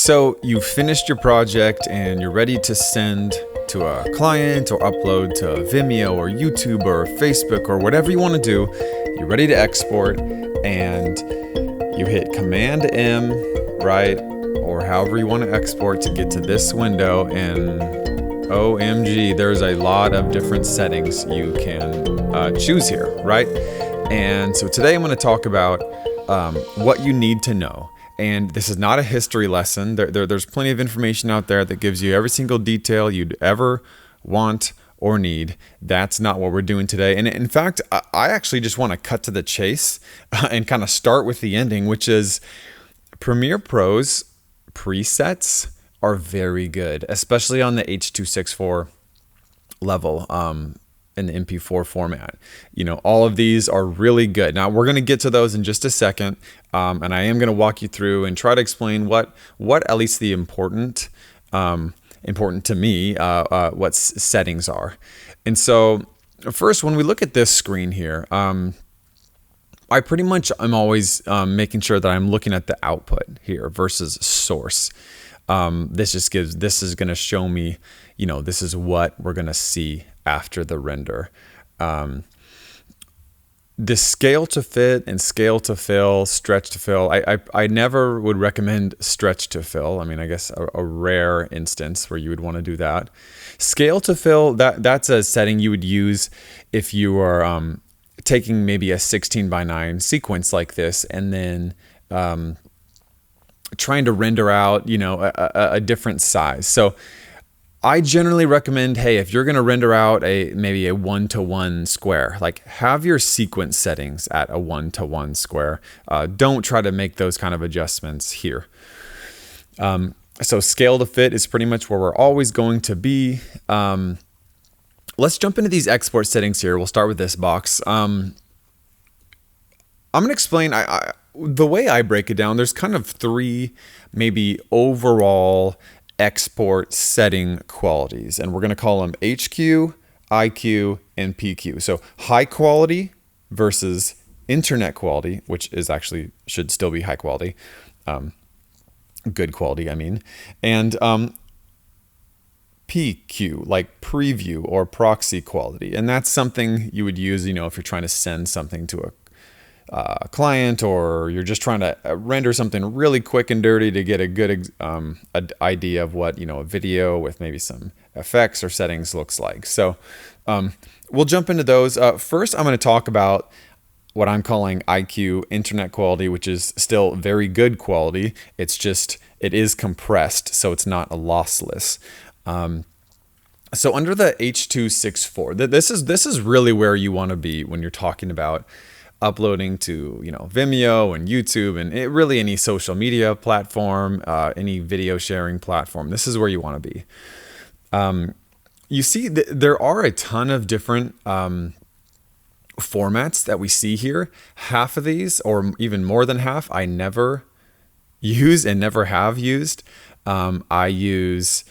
So you finished your project and you're ready to send to a client or upload to Vimeo or YouTube or Facebook or whatever you want to do. You're ready to export and you hit Command M, right? Or however you want to export to get to this window, and OMG, there's a lot of different settings you can choose here, right? And so today I'm going to talk about what you need to know. And this is not a history lesson. There's plenty of information out there that gives you every single detail you'd ever want or need. That's not what we're doing today. And in fact, I actually just want to cut to the chase and kind of start with the ending, which is Premiere Pro's presets are very good, especially on the H.264 level. In the MP4 format. You know, all of these are really good. Now we're going to get to those in just a second. And I am going to walk you through and try to explain what at least the important to me, what settings are. And so first, when we look at this screen here, I pretty much am always making sure that I'm looking at the output here versus source. This is going to show me, you know, this is what we're going to see after the render. The scale to fit and scale to fill, stretch to fill, I never would recommend stretch to fill. I mean, I guess a rare instance where you would want to do that. Scale to fill, that's a setting you would use if you are taking maybe a 16:9 sequence like this and then trying to render out, you know, a different size. So I generally recommend, hey, if you're going to render out maybe a 1:1 square, like have your sequence settings at a 1:1 square. Don't try to make those kind of adjustments here. So scale to fit is pretty much where we're always going to be. Let's jump into these export settings here. We'll start with this box. I'm going to explain the way I break it down. There's kind of three maybe overall export setting qualities, and we're going to call them HQ, IQ, and PQ. So high quality versus internet quality, which is actually should still be high quality, good quality, I mean, and PQ, like preview or proxy quality. And that's something you would use, you know, if you're trying to send something to a client, or you're just trying to render something really quick and dirty to get a good idea of what, you know, a video with maybe some effects or settings looks like. So we'll jump into those. First, I'm going to talk about what I'm calling IQ, internet quality, which is still very good quality. It's just, it is compressed, so it's not a lossless. So under the H.264, this is really where you want to be when you're talking about uploading to, you know, Vimeo and YouTube and really any social media platform, any video sharing platform. This is where you want to be. You see, there are a ton of different formats that we see here. Half of these, or even more than half, I never use and never have used. I use,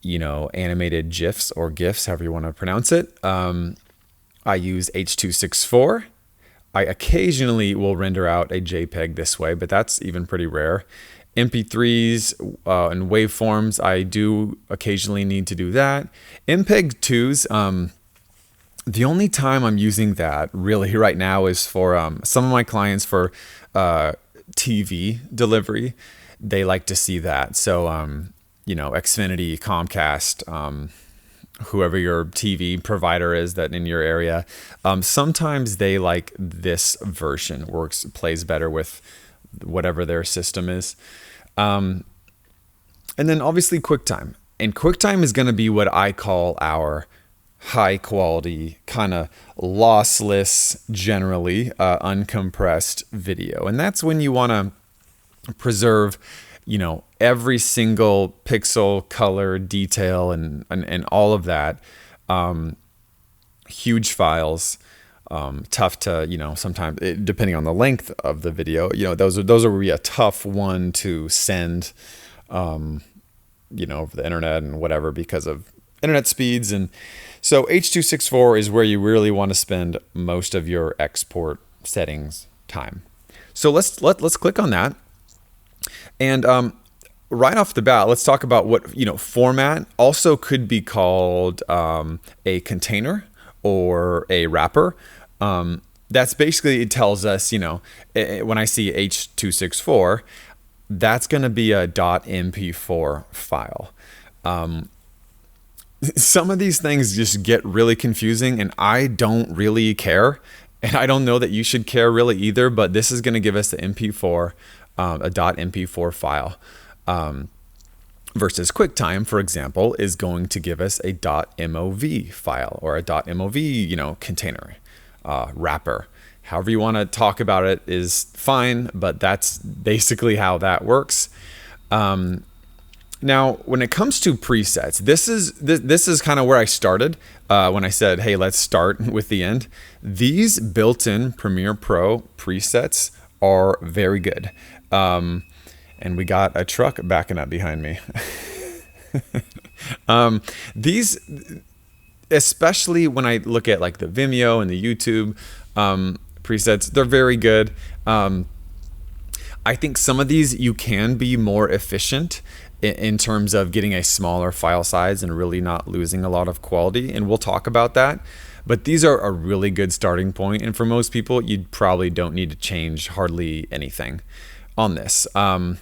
you know, animated GIFs or GIFs, however you want to pronounce it. I use H.264. I occasionally will render out a JPEG this way, but that's even pretty rare. MP3s and waveforms, I do occasionally need to do that. MPEG-2s, the only time I'm using that really right now is for some of my clients for TV delivery. They like to see that. So, you know, Xfinity, Comcast, whoever your TV provider is that in your area, sometimes they like this version, plays better with whatever their system is. And then obviously QuickTime. And QuickTime is going to be what I call our high quality, kind of lossless, generally uncompressed video. And that's when you want to preserve, you know, every single pixel, color, detail, and all of that. Huge files, tough to, you know, sometimes depending on the length of the video, you know, those are be a tough one to send, you know, over the internet and whatever because of internet speeds. And so H.264 is where you really want to spend most of your export settings time. So let's click on that. And right off the bat, let's talk about what, format also could be called a container or a wrapper. That's basically, it tells us, when I see H.264, that's going to be a .mp4 file. Some of these things just get really confusing, and I don't really care. And I don't know that you should care really either, but this is going to give us the MP4, a .mp4 file. Versus QuickTime, for example, is going to give us a .mov file or a .mov, container, wrapper. However you want to talk about it is fine, but that's basically how that works. Now, when it comes to presets, this is kind of where I started when I said, hey, let's start with the end. These built-in Premiere Pro presets are very good. And we got a truck backing up behind me. These, especially when I look at like the Vimeo and the YouTube presets, they're very good. I think some of these you can be more efficient in terms of getting a smaller file size and really not losing a lot of quality. And we'll talk about that. But these are a really good starting point. And for most people, you probably don't need to change hardly anything on this. I'm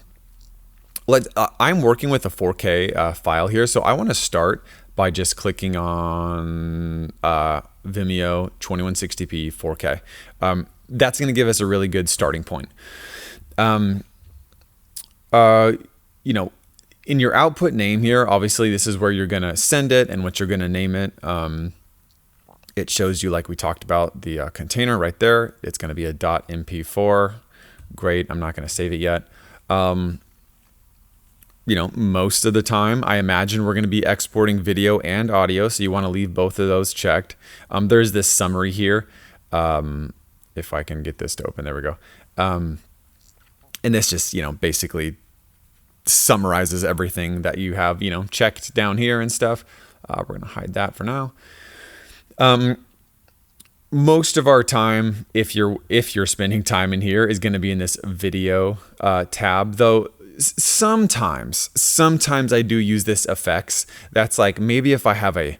working with a 4K file here. So I want to start by just clicking on Vimeo 2160p 4K. That's going to give us a really good starting point. In your output name here, obviously this is where you're going to send it and what you're going to name it. It shows you, like we talked about, the container right there. It's going to be a .mp4. Great. I'm not going to save it yet. Most of the time, I imagine we're going to be exporting video and audio, so you want to leave both of those checked. There's this summary here. If I can get this to open, there we go. And this just, basically summarizes everything that you have, checked down here and stuff. We're going to hide that for now. Most of our time, if you're spending time in here, is going to be in this video tab, though. Sometimes I do use this effects. That's like maybe if I have a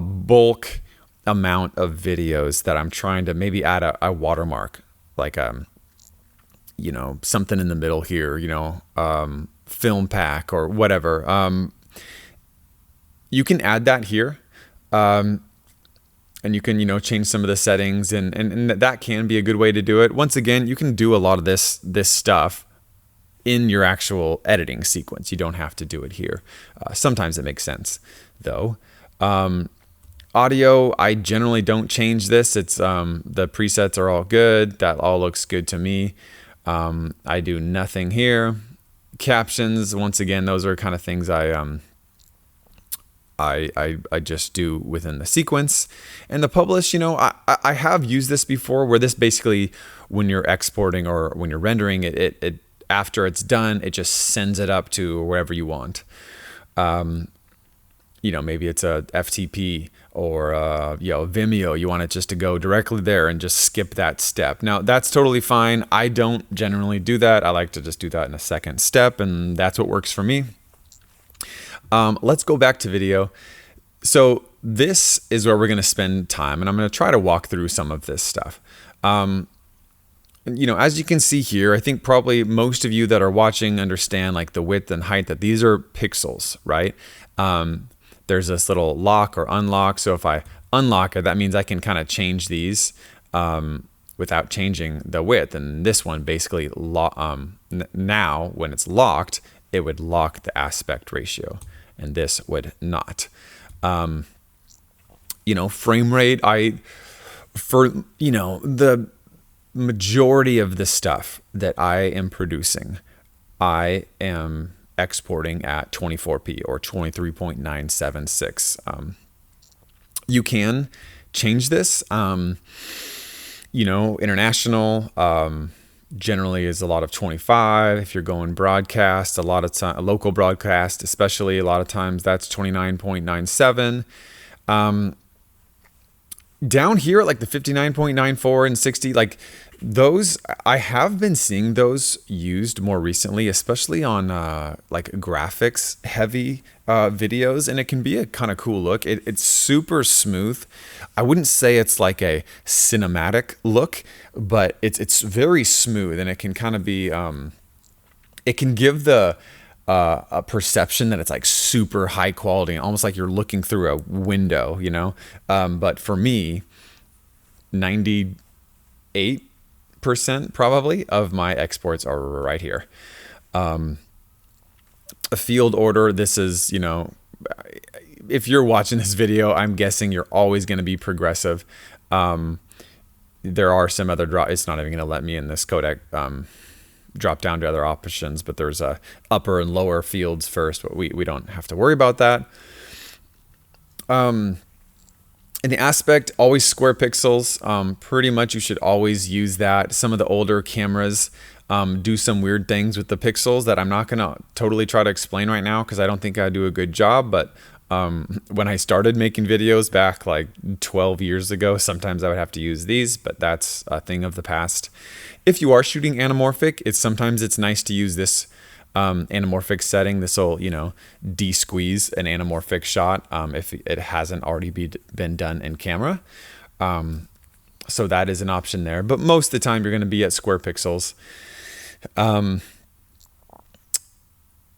bulk amount of videos that I'm trying to maybe add a watermark, like something in the middle here, FILMPAC or whatever. You can add that here. And you can, change some of the settings and that can be a good way to do it. Once again, you can do a lot of this stuff in your actual editing sequence. You don't have to do it here. Sometimes it makes sense though. Audio, I generally don't change this. It's the presets are all good. That all looks good to me. I do nothing here. Captions, once again, those are kind of things I just do within the sequence. And the publish, I have used this before, where this basically, when you're exporting or when you're rendering it after it's done, it just sends it up to wherever you want. Maybe it's a FTP or Vimeo. You want it just to go directly there and just skip that step. Now that's totally fine. I don't generally do that. I like to just do that in a second step, and that's what works for me. Let's go back to video. So this is where we're going to spend time, and I'm going to try to walk through some of this stuff. As you can see here, I think probably most of you that are watching understand like the width and height, that these are pixels, right? There's this little lock or unlock. So if I unlock it, that means I can kind of change these without changing the width. And this one basically, now when it's locked, it would lock the aspect ratio, and this would not. Frame rate, the majority of the stuff that I am producing, I am exporting at 24p or 23.976. You can change this. International generally is a lot of 25. If you're going broadcast, a lot of time, local broadcast, especially, a lot of times that's 29.97. Down here, like the 59.94 and 60, like Those, I have been seeing those used more recently, especially on like graphics heavy videos, and it can be a kind of cool look. It's super smooth. I wouldn't say it's like a cinematic look, but it's very smooth, and it can kind of be it can give the a perception that it's like super high quality, almost like you're looking through a window, you know. But for me, 98% probably of my exports are right here. A field order, this is, you know, if you're watching this video, I'm guessing you're always going to be progressive. There are some other it's not even going to let me in this codec drop down to other options, but there's a upper and lower fields first, but we don't have to worry about that. In the aspect, always square pixels. Pretty much you should always use that. Some of the older cameras do some weird things with the pixels that I'm not going to totally try to explain right now because I don't think I do a good job. But when I started making videos back like 12 years ago, sometimes I would have to use these, but that's a thing of the past. If you are shooting anamorphic, sometimes it's nice to use this anamorphic setting. This will, you know, de-squeeze an anamorphic shot if it hasn't already been done in camera. So that is an option there. But most of the time you're going to be at square pixels.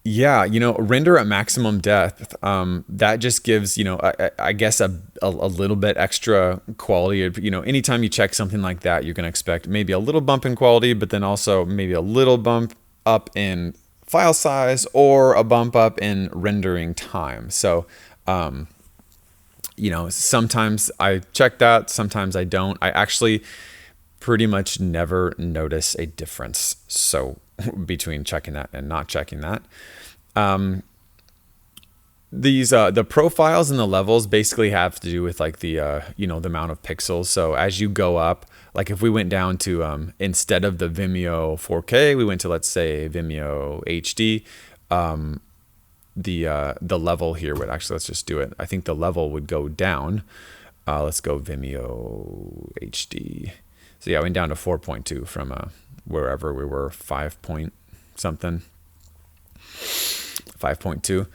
Yeah, you know, render at maximum depth. That just gives, you know, I guess a little bit extra quality. You know, anytime you check something like that, you're going to expect maybe a little bump in quality, but then also maybe a little bump up in file size or a bump up in rendering time. So, you know, sometimes I check that, sometimes I don't. I actually pretty much never notice a difference. So between checking that and not checking that. These the profiles and the levels basically have to do with like the you know, the amount of pixels. So as you go up, like if we went down to instead of the Vimeo 4K, we went to, let's say, Vimeo HD, the level here would actually, let's just do it. I think the level would go down. Let's go Vimeo HD. So yeah, I went down to 4.2 from wherever we were, 5 point something, 5.2.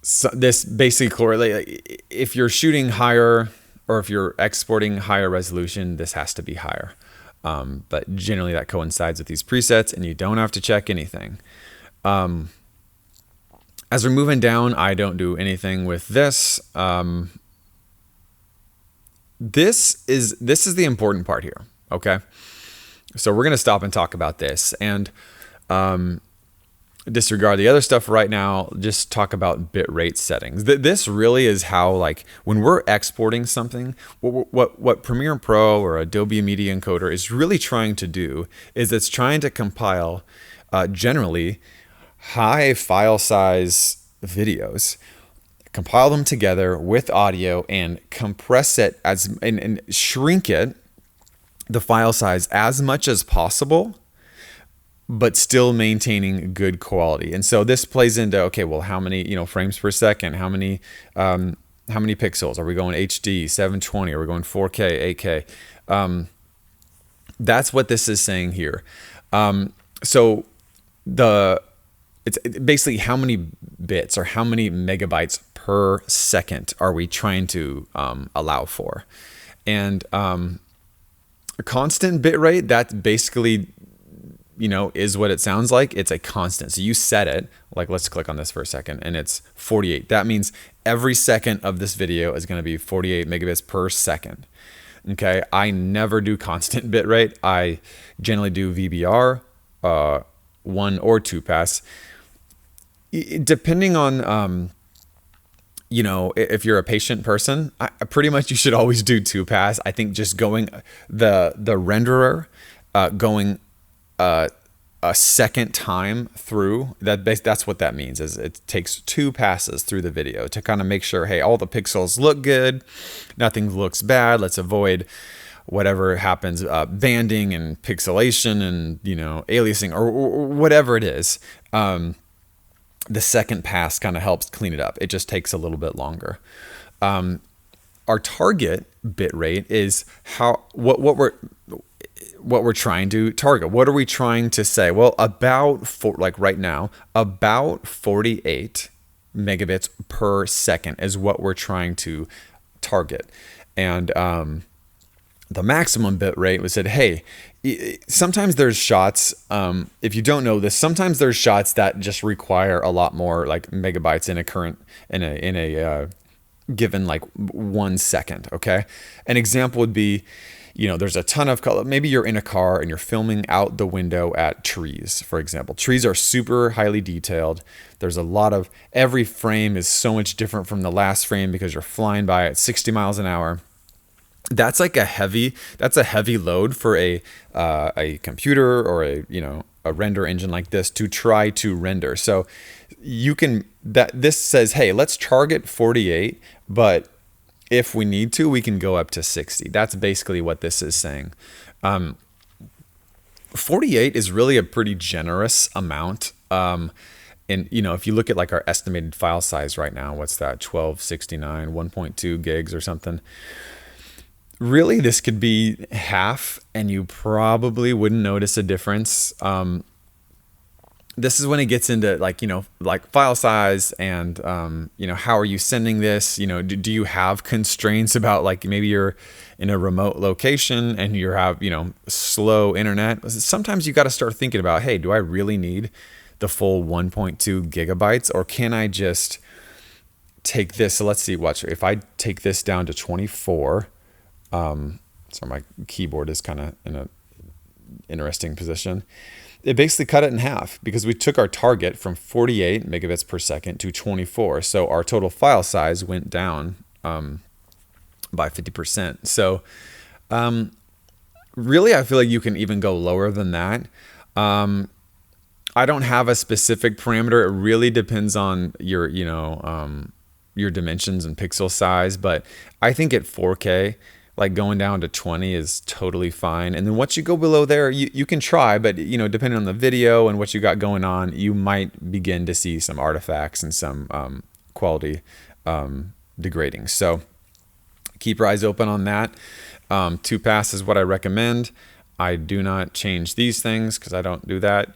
So this basically correlates. If you're shooting higher or if you're exporting higher resolution, this has to be higher. But generally that coincides with these presets and you don't have to check anything. As we're moving down, I don't do anything with this. This is the important part here. Okay. So we're going to stop and talk about this and disregard the other stuff right now. Just talk about bitrate settings. This really is how, like, when we're exporting something, what Premiere Pro or Adobe Media Encoder is really trying to do is it's trying to compile generally high file size videos, compile them together with audio and compress it and shrink it, the file size, as much as possible, but still maintaining good quality. And so this plays into, okay, well, how many, you know, frames per second, how many pixels? Are we going HD, 720? Are we going 4K, 8K? That's what this is saying here. So it's basically how many bits or how many megabytes per second are we trying to allow for? And a constant bit rate, that basically, you know, is what it sounds like. It's a constant. So you set it, like, let's click on this for a second, and it's 48. That means every second of this video is going to be 48 megabits per second. Okay. I never do constant bit rate. I generally do VBR, 1 or 2 pass. Depending on, you know, if you're a patient person, pretty much you should always do 2 pass. I think just going the renderer, going a second time through, that's what that means, is it takes 2 passes through the video to kind of make sure, hey, all the pixels look good, nothing looks bad. Let's avoid whatever happens, banding and pixelation and, you know, aliasing or whatever it is. The second pass kind of helps clean it up. It just takes a little bit longer. our target bit rate is what we're trying to target. What are we trying to say? Well, like right now, about 48 megabits per second is what we're trying to target. And the maximum bit rate was said, hey, sometimes there's shots, if you don't know this, sometimes there's shots that just require a lot more like megabytes in a given like 1 second. Okay. An example would be, there's a ton of color. Maybe you're in a car and you're filming out the window at trees, for example. Trees are super highly detailed. There's a lot of, every frame is so much different from the last frame because you're flying by at 60 miles an hour. That's a heavy load for a computer or a render engine like this to try to render. So this says, hey, let's target 48, but if we need to, we can go up to 60. That's basically what this is saying. 48 is really a pretty generous amount. And if you look at like our estimated file size right now, what's that? 1269, 1.2 gigs or something. Really, this could be half and you probably wouldn't notice a difference. This is when it gets into like file size and, how are you sending this? Do you have constraints about like maybe you're in a remote location and you have, slow internet? Sometimes you got to start thinking about, hey, do I really need the full 1.2 gigabytes or can I just take this? So let's see, watch. If I take this down to 24, so my keyboard is kind of in a interesting position. It basically cut it in half because we took our target from 48 megabits per second to 24. So our total file size went down by 50%. So really, I feel like you can even go lower than that. I don't have a specific parameter. It really depends on your dimensions and pixel size. But I think at 4K, like going down to 20 is totally fine. And then once you go below there, you can try, but depending on the video and what you got going on, you might begin to see some artifacts and some quality degrading. So keep your eyes open on that. 2-pass is what I recommend. I do not change these things because I don't do that.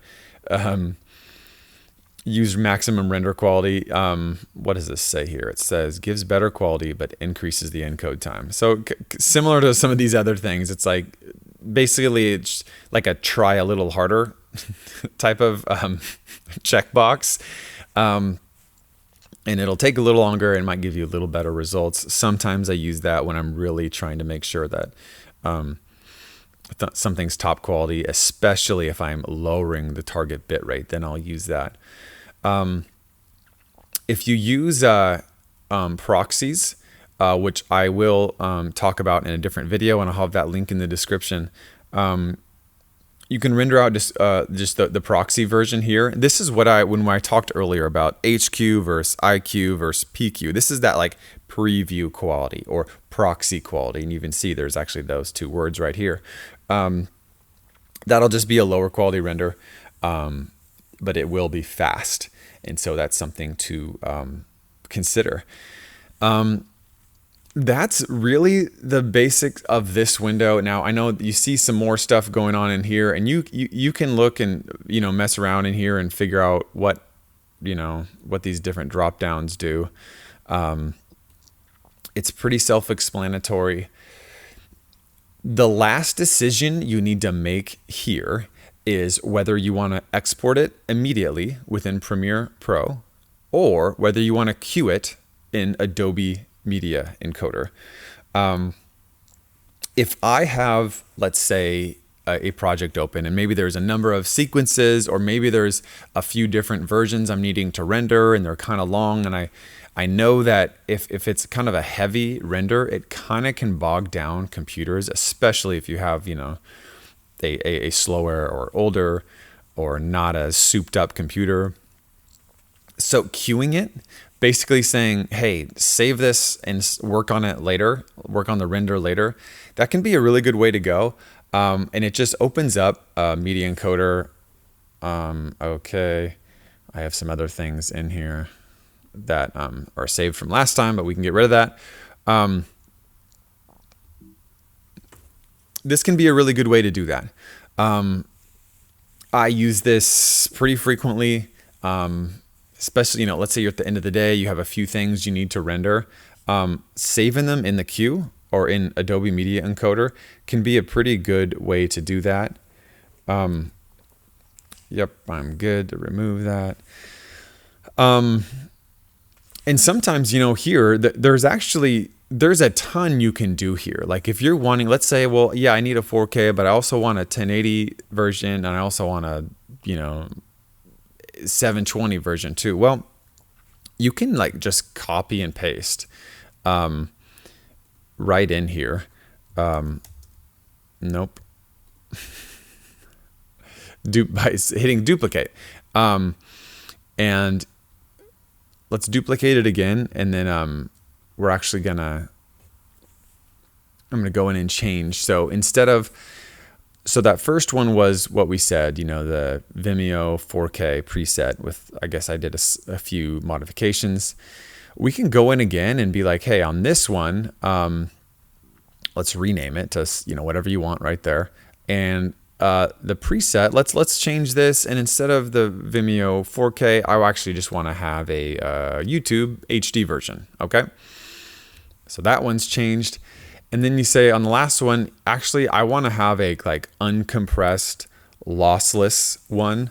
Use maximum render quality. What does this say here? It says gives better quality but increases the encode time. So similar to some of these other things, it's like basically it's like a try a little harder type of checkbox. And it'll take a little longer and might give you a little better results. Sometimes I use that when I'm really trying to make sure that something's top quality, especially if I'm lowering the target bit rate, then I'll use that. If you use proxies, which I will talk about in a different video, and I'll have that link in the description, you can render out just the proxy version here. This is when I talked earlier about HQ versus IQ versus PQ. This is that like preview quality or proxy quality, and you can see there's actually those two words right here. That'll just be a lower quality render, but it will be fast. And so that's something to consider. That's really the basics of this window. Now, I know you see some more stuff going on in here, and you can look and mess around in here and figure out what these different drop downs do. It's pretty self-explanatory. The last decision you need to make here is whether you want to export it immediately within Premiere Pro or whether you want to queue it in Adobe Media Encoder. If I have, let's say, a project open and maybe there's a number of sequences or maybe there's a few different versions I'm needing to render and they're kind of long, and I know that if it's kind of a heavy render, it kind of can bog down computers, especially if you have, a slower or older or not as souped up computer. So queuing it, basically saying, hey, save this and work on it later, work on the render later, that can be a really good way to go. And it just opens up Media Encoder. Okay, I have some other things in here that are saved from last time, but we can get rid of that. this can be a really good way to do that. I use this pretty frequently, especially, let's say you're at the end of the day, you have a few things you need to render. Saving them in the queue or in Adobe Media Encoder can be a pretty good way to do that. Yep, I'm good to remove that. And sometimes, here, there's a ton you can do here. Like if you're wanting, let's say, well, yeah, I need a 4K, but I also want a 1080 version, and I also want a, 720 version too. Well, you can like just copy and paste right in here. Nope. By hitting duplicate. And let's duplicate it again, and then we're actually I'm gonna go in and change. So so that first one was what we said, the Vimeo 4K preset with, I guess I did a few modifications. We can go in again and be like, hey, on this one, let's rename it to, whatever you want right there. And the preset, let's change this, and instead of the Vimeo 4K, I actually just want to have a YouTube HD version. Okay, so that one's changed. And then you say on the last one, actually I want to have a like uncompressed lossless one.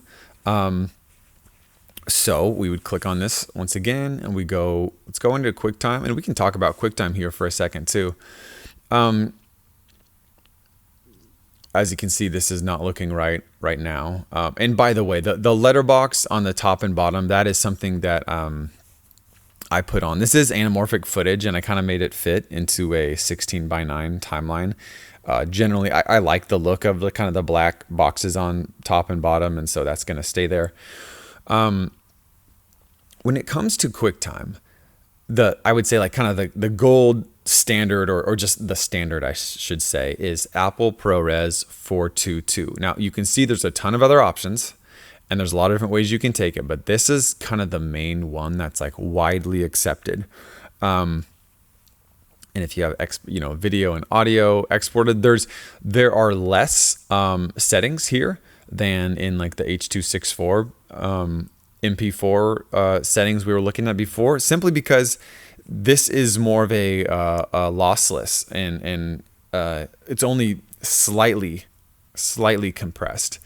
So we would click on this once again, and let's go into QuickTime, and we can talk about QuickTime here for a second too. As you can see, this is not looking right now. And by the way, the letterbox on the top and bottom, that is something that I put on. This is anamorphic footage, and I kind of made it fit into a 16:9 timeline. Generally, I like the look of the kind of the black boxes on top and bottom, and so that's going to stay there. When it comes to QuickTime, I would say like kind of the gold standard, or just the standard, I should say, is Apple ProRes 422. Now you can see there's a ton of other options, and there's a lot of different ways you can take it, but this is kind of the main one that's like widely accepted. And if you have video and audio exported, there are less settings here than in like the H.264 MP4 settings we were looking at before, simply because this is more of a lossless, and it's only slightly compressed.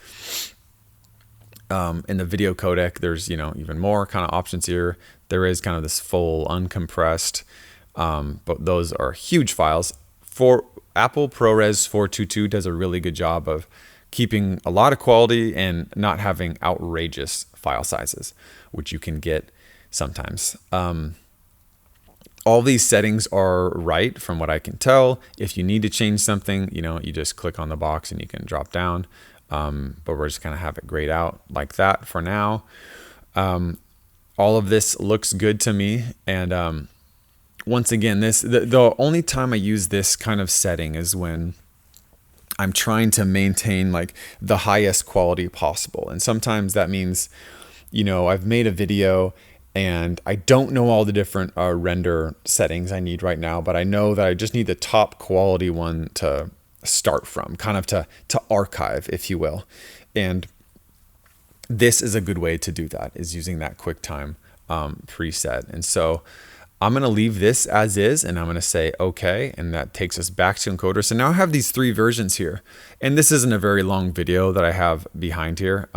In the video codec, there's even more kind of options here. There is kind of this full uncompressed, but those are huge files. For Apple ProRes 422 does a really good job of keeping a lot of quality and not having outrageous file sizes, which you can get sometimes. All these settings are right from what I can tell. If you need to change something, you just click on the box and you can drop down. But we're just going to have it grayed out like that for now. All of this looks good to me. And once again, the only time I use this kind of setting is when I'm trying to maintain like the highest quality possible. And sometimes that means, I've made a video and I don't know all the different render settings I need right now, but I know that I just need the top quality one to start from, kind of to archive, if you will. And this is a good way to do that, is using that QuickTime preset. And so I'm going to leave this as is, and I'm going to say okay, and that takes us back to Encoder. So now I have these three versions here, and this isn't a very long video that I have behind here.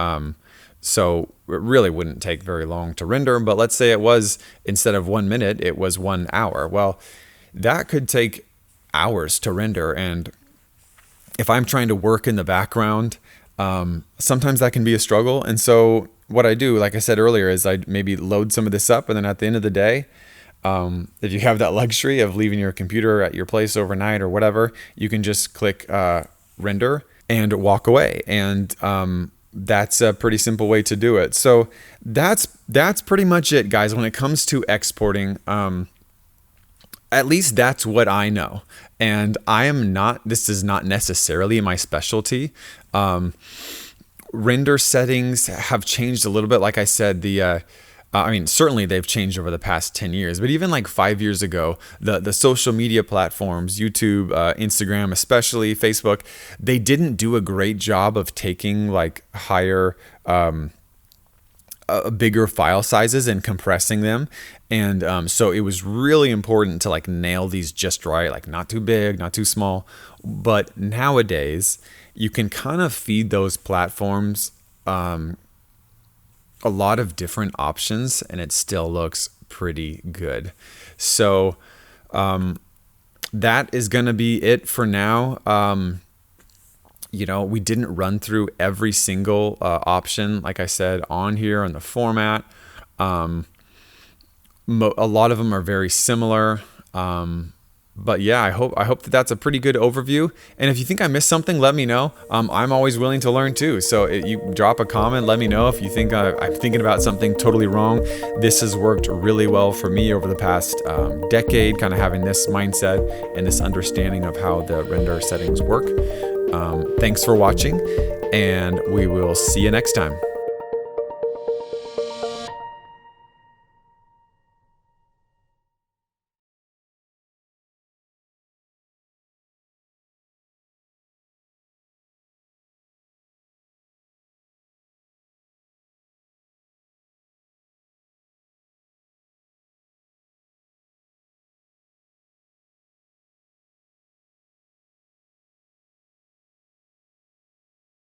So it really wouldn't take very long to render, but let's say it was, instead of 1 minute, it was 1 hour. Well, that could take hours to render, and if I'm trying to work in the background, sometimes that can be a struggle. And so what I do, like I said earlier, is I maybe load some of this up, and then at the end of the day, if you have that luxury of leaving your computer at your place overnight or whatever, you can just click render and walk away. And that's a pretty simple way to do it. So that's pretty much it, guys. When it comes to exporting, at least that's what I know. And this is not necessarily my specialty. Render settings have changed a little bit. Like I said, I mean, certainly they've changed over the past 10 years, but even like 5 years ago, the social media platforms, YouTube, Instagram, especially Facebook, they didn't do a great job of taking like higher, bigger file sizes and compressing them. And so it was really important to like nail these just right, like not too big, not too small. But nowadays, you can kind of feed those platforms a lot of different options and it still looks pretty good. So that is going to be it for now. We didn't run through every single option, like I said, on here on the format. A lot of them are very similar. But yeah, I hope that that's a pretty good overview. And if you think I missed something, let me know. I'm always willing to learn too. So you drop a comment, let me know if you think I'm thinking about something totally wrong. This has worked really well for me over the past decade, kind of having this mindset and this understanding of how the render settings work. Thanks for watching, and we will see you next time.